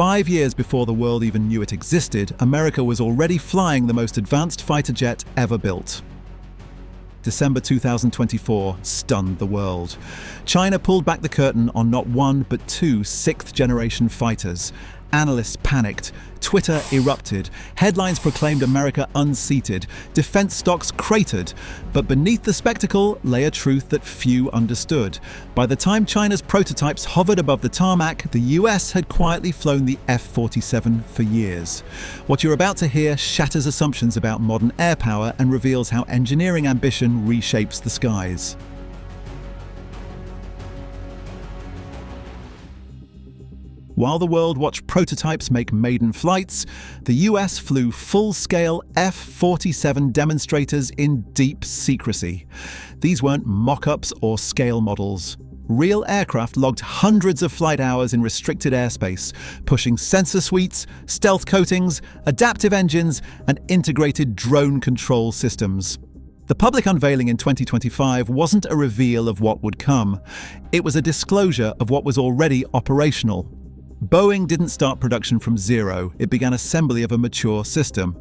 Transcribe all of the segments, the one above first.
5 years before the world even knew it existed, America was already flying the most advanced fighter jet ever built. December 2024 stunned the world. China pulled back the curtain on not one but two sixth-generation fighters. Analysts panicked. Twitter erupted. Headlines proclaimed America unseated. Defense stocks cratered. But beneath the spectacle lay a truth that few understood. By the time China's prototypes hovered above the tarmac, the US had quietly flown the F-47 for years. What you're about to hear shatters assumptions about modern air power and reveals how engineering ambition reshapes the skies. While the world watched prototypes make maiden flights, the US flew full-scale F-47 demonstrators in deep secrecy. These weren't mock-ups or scale models. Real aircraft logged hundreds of flight hours in restricted airspace, pushing sensor suites, stealth coatings, adaptive engines, and integrated drone control systems. The public unveiling in 2025 wasn't a reveal of what would come. It was a disclosure of what was already operational. Boeing didn't start production from zero, it began assembly of a mature system.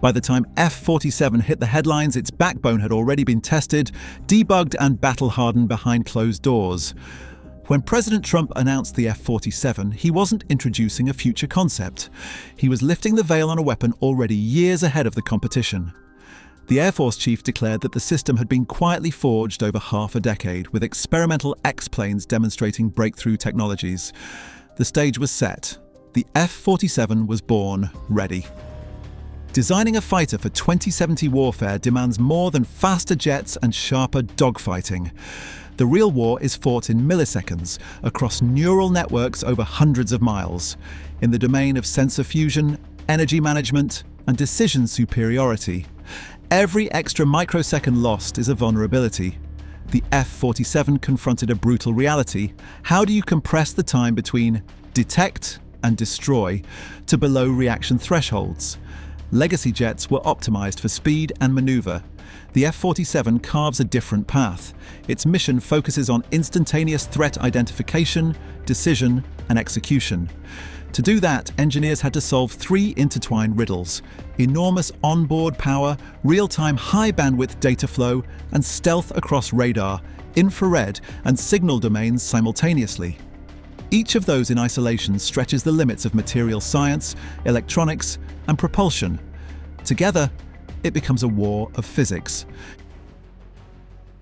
By the time F-47 hit the headlines, its backbone had already been tested, debugged and battle-hardened behind closed doors. When President Trump announced the F-47, he wasn't introducing a future concept. He was lifting the veil on a weapon already years ahead of the competition. The Air Force chief declared that the system had been quietly forged over half a decade, with experimental X-planes demonstrating breakthrough technologies. The stage was set. The F-47 was born, ready. Designing a fighter for 2070 warfare demands more than faster jets and sharper dogfighting. The real war is fought in milliseconds, across neural networks over hundreds of miles, in the domain of sensor fusion, energy management, and decision superiority. Every extra microsecond lost is a vulnerability. The F-47 confronted a brutal reality. How do you compress the time between detect and destroy to below reaction thresholds? Legacy jets were optimized for speed and maneuver. The F-47 carves a different path. Its mission focuses on instantaneous threat identification, decision, and execution. To do that, engineers had to solve three intertwined riddles: enormous onboard power, real-time high-bandwidth data flow, and stealth across radar, infrared, and signal domains simultaneously. Each of those in isolation stretches the limits of material science, electronics, and propulsion. Together, it becomes a war of physics.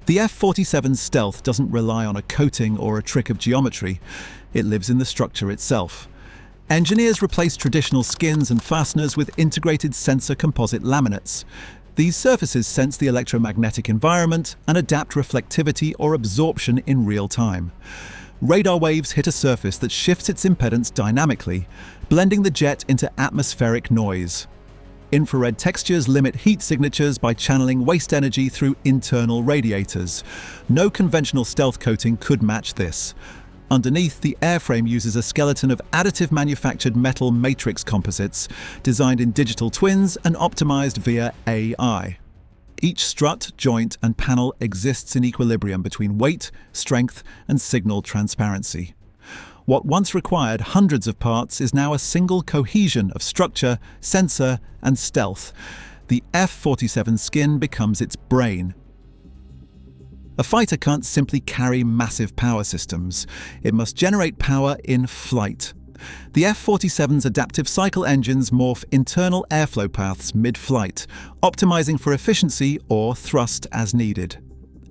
The F-47's stealth doesn't rely on a coating or a trick of geometry. It lives in the structure itself. Engineers replaced traditional skins and fasteners with integrated sensor composite laminates. These surfaces sense the electromagnetic environment and adapt reflectivity or absorption in real time. Radar waves hit a surface that shifts its impedance dynamically, blending the jet into atmospheric noise. Infrared textures limit heat signatures by channeling waste energy through internal radiators. No conventional stealth coating could match this. Underneath, the airframe uses a skeleton of additive manufactured metal matrix composites, designed in digital twins and optimized via AI. Each strut, joint, and panel exists in equilibrium between weight, strength, and signal transparency. What once required hundreds of parts is now a single cohesion of structure, sensor, and stealth. The F-47 skin becomes its brain. A fighter can't simply carry massive power systems. It must generate power in flight. The F-47's adaptive cycle engines morph internal airflow paths mid-flight, optimizing for efficiency or thrust as needed.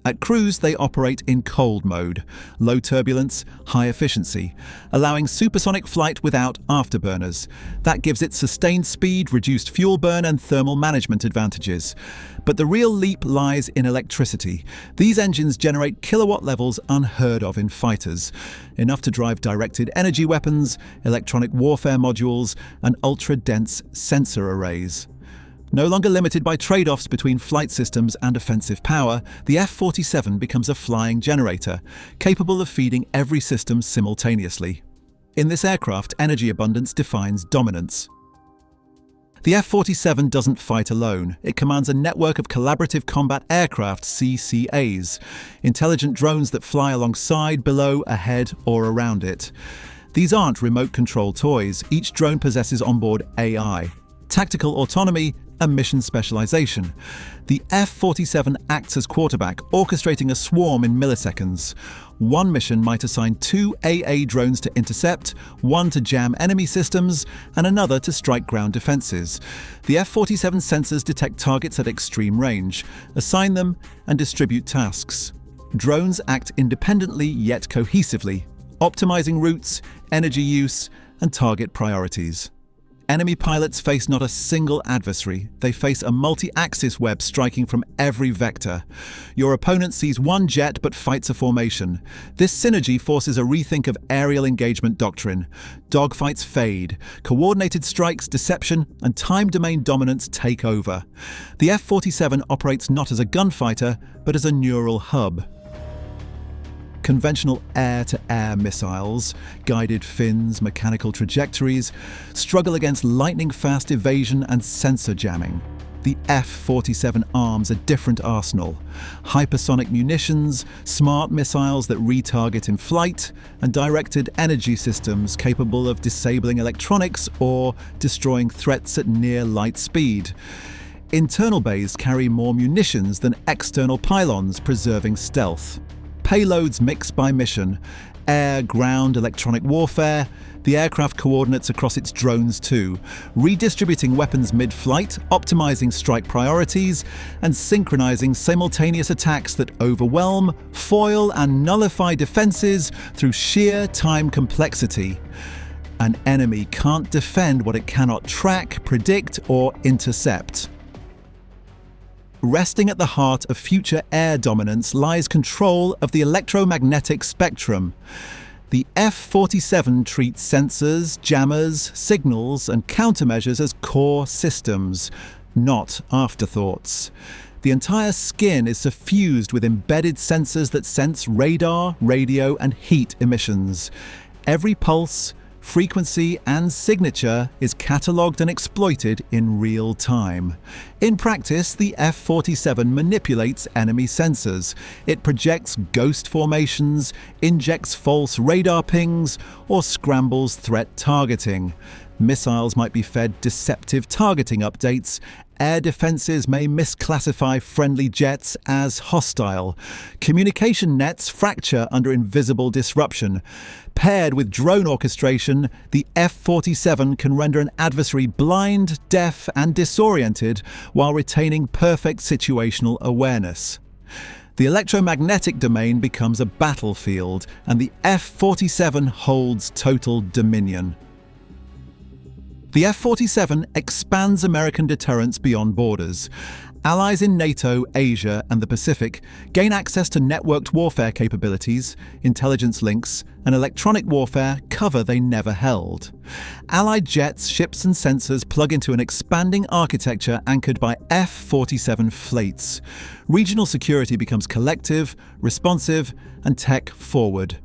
At cruise, they operate in cold mode, low turbulence, high efficiency, allowing supersonic flight without afterburners. That gives it sustained speed, reduced fuel burn, and thermal management advantages. But the real leap lies in electricity. These engines generate kilowatt levels unheard of in fighters, enough to drive directed energy weapons, electronic warfare modules, and ultra-dense sensor arrays. No longer limited by trade-offs between flight systems and offensive power, the F-47 becomes a flying generator, capable of feeding every system simultaneously. In this aircraft, energy abundance defines dominance. The F-47 doesn't fight alone. It commands a network of collaborative combat aircraft, CCAs, intelligent drones that fly alongside, below, ahead, or around it. These aren't remote-control toys. Each drone possesses onboard AI, tactical autonomy, and mission specialization. The F-47 acts as quarterback, orchestrating a swarm in milliseconds. One mission might assign 2 AA drones to intercept, one to jam enemy systems, and another to strike ground defenses. The F-47 sensors detect targets at extreme range, assign them, and distribute tasks. Drones act independently yet cohesively, optimizing routes, energy use, and target priorities. Enemy pilots face not a single adversary. They face a multi-axis web striking from every vector. Your opponent sees one jet but fights a formation. This synergy forces a rethink of aerial engagement doctrine. Dogfights fade. Coordinated strikes, deception, and time domain dominance take over. The F-47 operates not as a gunfighter, but as a neural hub. Conventional air-to-air missiles, guided fins, mechanical trajectories, struggle against lightning-fast evasion and sensor jamming. The F-47 arms a different arsenal: hypersonic munitions, smart missiles that retarget in flight, and directed energy systems capable of disabling electronics or destroying threats at near light speed. Internal bays carry more munitions than external pylons, preserving stealth. Payloads mix by mission: air, ground, electronic warfare. The aircraft coordinates across its drones too, redistributing weapons mid-flight, optimizing strike priorities, and synchronizing simultaneous attacks that overwhelm, foil, and nullify defenses through sheer time complexity. An enemy can't defend what it cannot track, predict, or intercept. Resting at the heart of future air dominance lies control of the electromagnetic spectrum. The F-47 treats sensors, jammers, signals, and countermeasures as core systems, not afterthoughts. The entire skin is suffused with embedded sensors that sense radar, radio, and heat emissions. Every pulse, frequency, and signature is catalogued and exploited in real time. In practice, the F-47 manipulates enemy sensors. It projects ghost formations, injects false radar pings, or scrambles threat targeting. Missiles might be fed deceptive targeting updates. Air defenses may misclassify friendly jets as hostile. Communication nets fracture under invisible disruption. Paired with drone orchestration, the F-47 can render an adversary blind, deaf, and disoriented while retaining perfect situational awareness. The electromagnetic domain becomes a battlefield, and the F-47 holds total dominion. The F-47 expands American deterrence beyond borders. Allies in NATO, Asia, and the Pacific gain access to networked warfare capabilities, intelligence links, and electronic warfare cover they never held. Allied jets, ships, and sensors plug into an expanding architecture anchored by F-47 fleets. Regional security becomes collective, responsive, and tech-forward.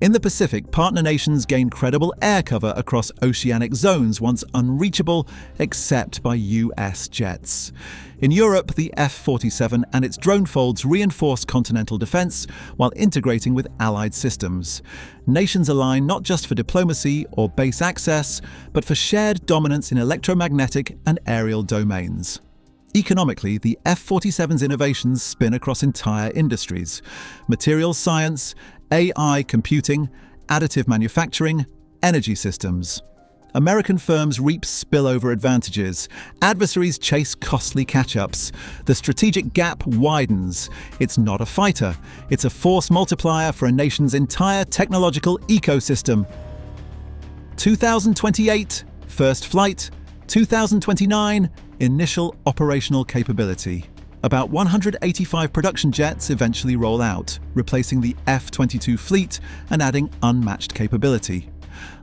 In the Pacific, partner nations gain credible air cover across oceanic zones once unreachable except by US jets. In Europe, the F-47 and its drone folds reinforce continental defense while integrating with allied systems. Nations align not just for diplomacy or base access, but for shared dominance in electromagnetic and aerial domains. Economically, the F-47's innovations spin across entire industries: materials science, AI computing, additive manufacturing, energy systems. American firms reap spillover advantages. Adversaries chase costly catch-ups. The strategic gap widens. It's not a fighter. It's a force multiplier for a nation's entire technological ecosystem. 2028, first flight. 2029, initial operational capability. About 185 production jets eventually roll out, replacing the F-22 fleet and adding unmatched capability.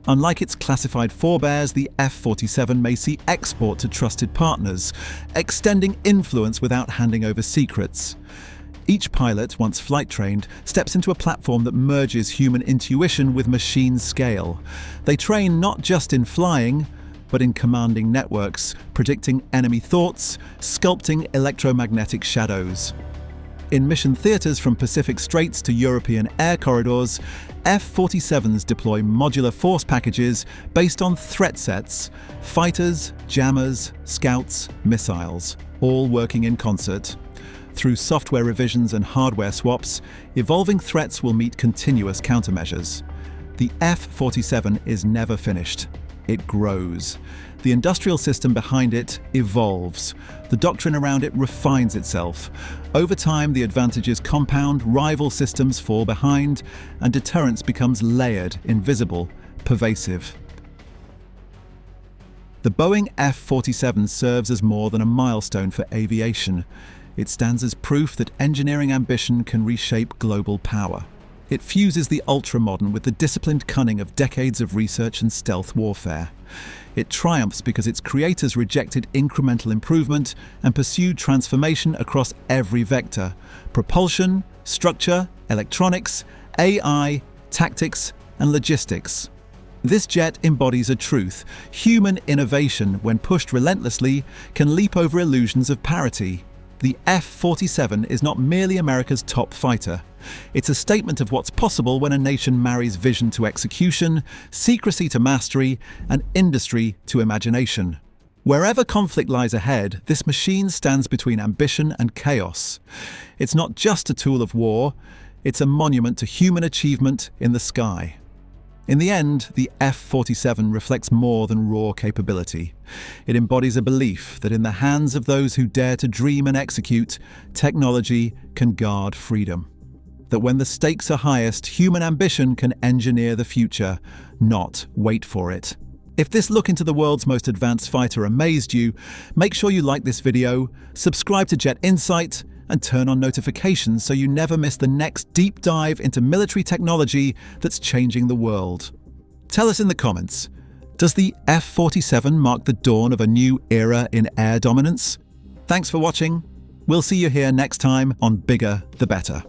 Unlike its classified forebears, the F-47 may see export to trusted partners, extending influence without handing over secrets. Each pilot, once flight trained, steps into a platform that merges human intuition with machine scale. They train not just in flying, but in commanding networks, predicting enemy thoughts, sculpting electromagnetic shadows. In mission theaters from Pacific Straits to European air corridors, F-47s deploy modular force packages based on threat sets: fighters, jammers, scouts, missiles, all working in concert. Through software revisions and hardware swaps, evolving threats will meet continuous countermeasures. The F-47 is never finished. It grows. The industrial system behind it evolves. The doctrine around it refines itself. Over time, the advantages compound, rival systems fall behind, and deterrence becomes layered, invisible, pervasive. The Boeing F-47 serves as more than a milestone for aviation. It stands as proof that engineering ambition can reshape global power. It fuses the ultra-modern with the disciplined cunning of decades of research and stealth warfare. It triumphs because its creators rejected incremental improvement and pursued transformation across every vector: propulsion, structure, electronics, AI, tactics, and logistics. This jet embodies a truth: human innovation, when pushed relentlessly, can leap over illusions of parity. The F-47 is not merely America's top fighter. It's a statement of what's possible when a nation marries vision to execution, secrecy to mastery, and industry to imagination. Wherever conflict lies ahead, this machine stands between ambition and chaos. It's not just a tool of war, it's a monument to human achievement in the sky. In the end, the F-47 reflects more than raw capability. It embodies a belief that in the hands of those who dare to dream and execute, technology can guard freedom. That when the stakes are highest, human ambition can engineer the future, not wait for it. If this look into the world's most advanced fighter amazed you, make sure you like this video, subscribe to Jet Insight, and turn on notifications so you never miss the next deep dive into military technology that's changing the world. Tell us in the comments, does the F-47 mark the dawn of a new era in air dominance? Thanks for watching. We'll see you here next time on Bigger the Better.